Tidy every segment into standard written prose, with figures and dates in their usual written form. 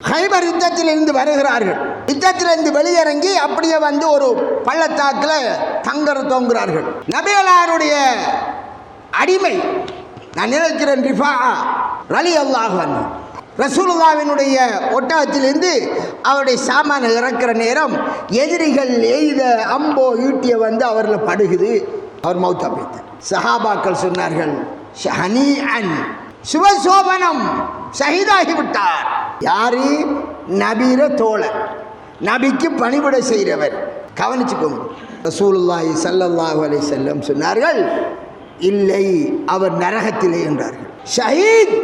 Hyper யுத்தத்திலிருந்து வருகிறார்கள். யுத்தத்திலிருந்து வெளியிறங்கி அப்படியே வந்து ஒரு பள்ளத்தாக்கில் தங்கர தோங்குகிறார்கள். நபிகளாருடைய அடிமை, நான் நினைக்கிறேன் ரிஃபா ரலியல்லாஹு அன்ஹு, ரசூலுல்லாஹ்வினுடைய ஒட்டகத்திலிருந்து அவருடைய சாமான இறக்கிற நேரம் எதிரிகள் எய்த அம்போ ஈட்டிய வந்து அவரில் படுகுது. அவர் மௌத்தா போய்த்தார். சஹாபாக்கள் சொன்னார்கள், ஷஹனீஅன், சுபசோபனம், ஷஹீதாகிவிட்டார். யாரு? நபீர தோழர், நபிக்கு பணிவிட செய்கிறவர். கவனிச்சுக்கோங்க. ரசூலுல்லாஹி ஸல்லல்லாஹு அலைஹி வஸல்லம் சொன்னார்கள், இல்லை, அவர் நரகத்திலே என்றார்கள். ஷஹீத்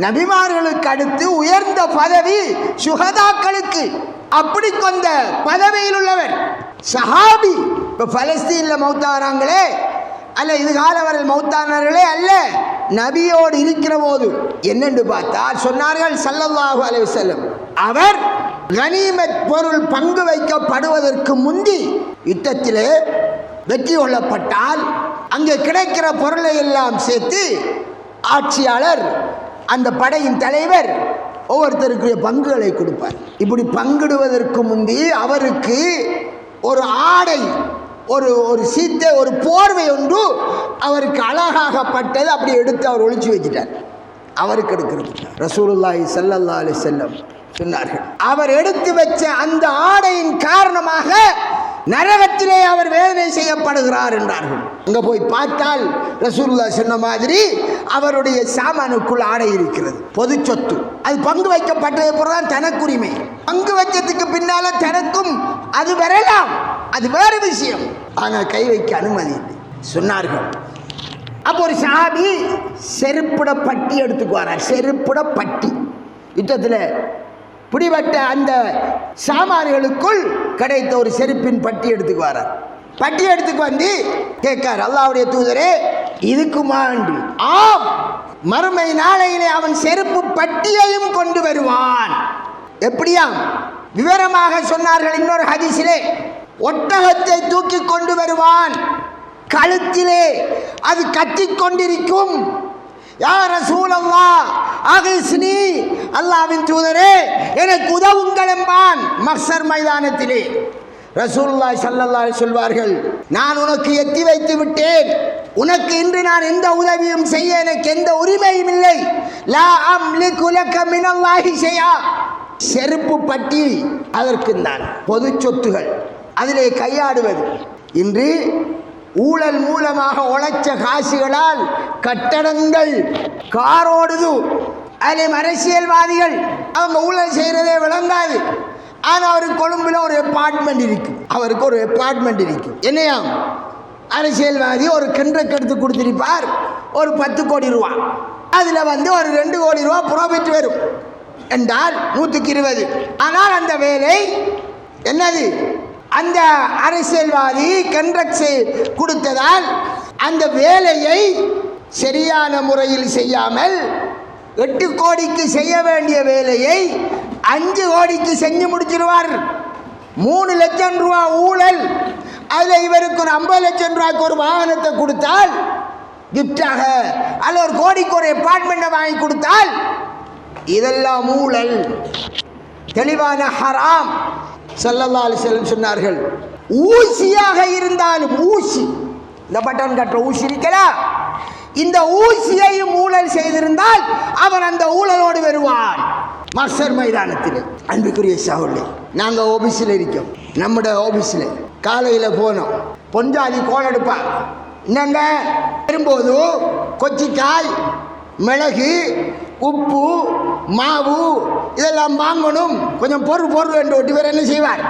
நபிமார்களுக்கு அடுத்து உயர்ந்த பதவி சுஹதாக்களுக்கு. அப்படி கொண்ட பதவியில் உள்ளவர் சஹாபி. இப்போ பலஸ்தீனில் மௌத்தாகிறாங்களே அல்ல, இது காலவரில் மௌத்தானார்களே அல்ல, நபியோடு இருக்கிற போது என்னென்று பார்த்தால் சொன்னார்கள் ஸல்லல்லாஹு அலைஹி வஸல்லம், அவர் கனிமத் பொருள் பங்கு வைக்கப்படுவதற்கு முந்தி யுத்தத்திலே வெற்றி கொள்ளப்பட்டால் அங்கே கிடைக்கிற பொருளை எல்லாம் சேர்த்து ஆட்சியாளர், அந்த படையின் தலைவர் ஒவ்வொருத்தருக்கு பங்குகளை கொடுப்பார். இப்படி பங்கிடுவதற்கு முந்தி அவருக்கு ஒரு ஆடை, ஒரு சீத்தை, ஒரு போர்வை ஒன்று அவருக்கு அழகாகப்பட்டது. அப்படி எடுத்து அவர் ஒளிச்சு வச்சுட்டார். அவருக்கு எடுக்கிறது ரசூலுல்லாஹி ஸல்லல்லாஹு அலைஹி வஸல்லம் சொன்னார்கள், அவர் எடுத்து வச்ச அந்த ஆடையின் காரணமாக நரகத்திலே அவர் வேதனை செய்யப்படுகிறார் என்றார்கள். அங்கே போய் பார்த்தால் ரசூலுல்லாஹ் சொன்ன மாதிரி அவருடைய சாமானுக்குள் ஆடை இருக்கிறது, பொது சொத்து. அது பங்கு வைக்கப்பட்டது பிறகுதான் தனக்குரிமை. பங்கு வச்சதுக்கு பின்னால தனக்கும் அது வரலாம், அது வேறு விஷயம். ஆனால் கை வைக்க அனுமதி இல்லை சொன்னார்கள். அப்போ ஒரு சாபி செருப்புட பட்டி எடுத்துக்குவார். செருப்புட பட்டி யுத்தத்தில் பிடிபட்ட அந்த சாமான்களுக்குள் கிடைத்த ஒரு செருப்பின் பட்டி எடுத்துக்குவார். பட்டி எடுத்துக்கு வந்து கேட்கார், அல்லாஹ்வுடைய தூதரே, இதுக்குமாண்டு? ஆம், மறுமை நாளையிலே அவன் செருப்பு பட்டியையும் கொண்டு வருவான். எப்படியாம்? விவரமாக சொன்னார்கள் இன்னொரு ஹதீஸிலே, ஒட்டகத்தை தூக்கி கொண்டு வருவான், கழுத்திலே அது கட்டிக் கொண்டிருக்கும். யா ரசூலல்லாஹ் அகிஸ்னி, அல்லாஹ்வின் தூதரே எனக்கு உதவுங்கள் என்பான் மஹ்ஷர் மைதானத்திலே. ரசூலுல்லாஹி ஸல்லல்லாஹு அலைஹி சொல்வார்கள், நான் உனக்கு எத்தி வைத்து விட்டேன், உனக்கு இன்று நான் எந்த உதவியும் செய்ய எனக்கு எந்த உரிமையும் இல்லை. லா அம்லிகு லக மினல்லாஹி ஷைஆ. செருப்பு பட்டி அதற்கு தான் பொது சொத்துகள், அதிலே கையாடுவது. இன்று ஊழல் மூலமாக உழைச்ச காசுகளால் கட்டடங்கள், காரோடுது. அதிலே அரசியல்வாதிகள் அவங்க ஊழல் செய்கிறதே விளங்காது. ஆனால் அவருக்கு கொழும்பில் ஒரு அப்பார்ட்மெண்ட் இருக்கும், அவருக்கு ஒரு அப்பார்ட்மெண்ட் இருக்கும். என்னையா அரசியல்வாதி ஒரு கெண்டக்கு எடுத்து கொடுத்திருப்பார், ஒரு 10 கோடி ரூபா, அதில் வந்து ஒரு 2 கோடி ரூபா ப்ராஃபிட் வரும் என்றால் 120. ஆனால் அந்த வேலை என்னது? அந்த அரசியல்வாதி கண்ட்ராக்ட் கொடுத்ததால் அந்த வேலையை சரியான முறையில் செய்யாமல் 8 கோடிக்கு செய்ய வேண்டிய வேலையை 5 கோடிக்கு செஞ்சு முடிச்சிருவார். 3 லட்சம் ரூபா ஊழல். அதில் இவருக்கு ஒரு 50 லட்சம் ரூபாய்க்கு ஒரு வாகனத்தை கொடுத்தால் கிஃப்டாக, அதில் 1 கோடிக்கு ஒரு அப்பார்ட்மெண்ட்டை வாங்கி கொடுத்தால் இதெல்லாம் ஊழல், தெளிவான ஹராம். ஸல்லல்லாஹு அலைஹி வஸல்லம் சொன்னார்கள், ஊசியாக இருந்தாலும், ஊசி, இந்த பட்டன் கட்டுற ஊசி இருக்கலாம், இந்த ஊசியையும் ஊழல் செய்திருந்தால் அவன் அந்த ஊழலோடு வருவான் மஹ்ஷர் மைதானத்தில். அன்புக்குரிய சகோதரர்களே, நாங்கள் ஆபீஸில் இருக்கோம். நம்முடைய ஆபீஸில் காலையில் போனோம், பொஞ்சாதி கோல் எடுப்பா. என்னங்க வரும்போது கொச்சிக்காய், மிளகு, உப்பு, மாவு இதெல்லாம் வாங்கணும், கொஞ்சம் பொருள் என்று ஒட்டி வேறு என்ன செய்வார்?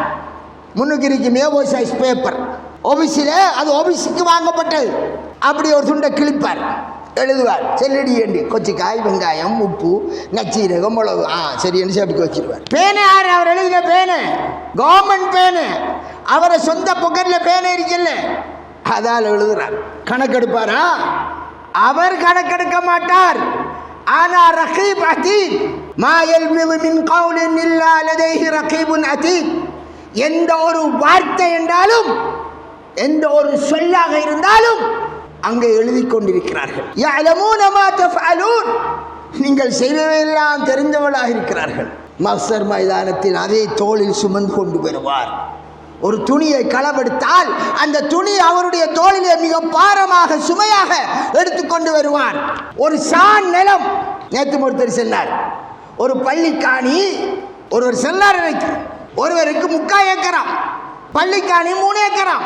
முன்னுக்கு இருக்கும் ஏ4 சைஸ் பேப்பர் ஆபீஸில், அது ஆபீஸுக்கு வாங்கப்பட்டது. அப்படி ஒரு துண்டை கிழிப்பார், எழுதுவார் செல்லடி ஏண்டி, கொச்சிக்காய், வெங்காயம், உப்பு, நச்சீரகம், மிளகு, சரி என்று சேப்பிக்கு வச்சிருவார். பேனை யார்? அவர் எழுதின பேனை, கவர்மெண்ட் பேனை, அவரை சொந்த பொக்கெட்டில் பேனை இருக்குல்ல, அதால் எழுதுறார். கணக்கெடுப்பாரா? அவர் கணக்கெடுக்க மாட்டார். ஆனா ரகீப் அதீத், மா யல்மிது மின் கௌலின் இல்லா லதைஹி ரகீபுன் அதீத். எந்த ஒரு வார்த்தை என்றாலும், எந்த ஒரு சொல்லாக இருந்தாலும் அங்கே எழுதி கொண்டிருக்கிறார்கள். யஅலமூன மா தஃஅலூன், நீங்கள் செய்வதெல்லாம் தெரிந்தவர்களாக இருக்கிறார்கள். மஹ்ஷர் மைதானத்தில் அதே தோளில் சுமந்து கொண்டு வருவார். ஒரு துணியை களவெடுத்தால் அந்த துணி அவருடைய தோளிலே மிக பாரமாக சுமையாக எடுத்துக்கொண்டு வருவார். ஒரு சான் நிலம், நேற்று ஒருத்தர் சொன்னார், ஒரு பள்ளிக்காணி ஒருவர் செல்லார், ஒருவருக்கு 3/4 ஏக்கராம், பள்ளிக்காணி 3 ஏக்கராம்.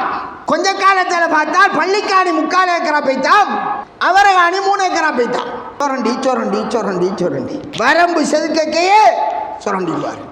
கொஞ்ச காலத்தில் பார்த்தால் பள்ளிக்காணி 3/4 ஏக்கரா போய்த்தாம், அவரை காணி 3 ஏக்கரா போய்த்தான். சொரண்டி சொரண்டி சொரண்டி சொரண்டி வரம்பு செதுக்கையே சுரண்டிடுவார்.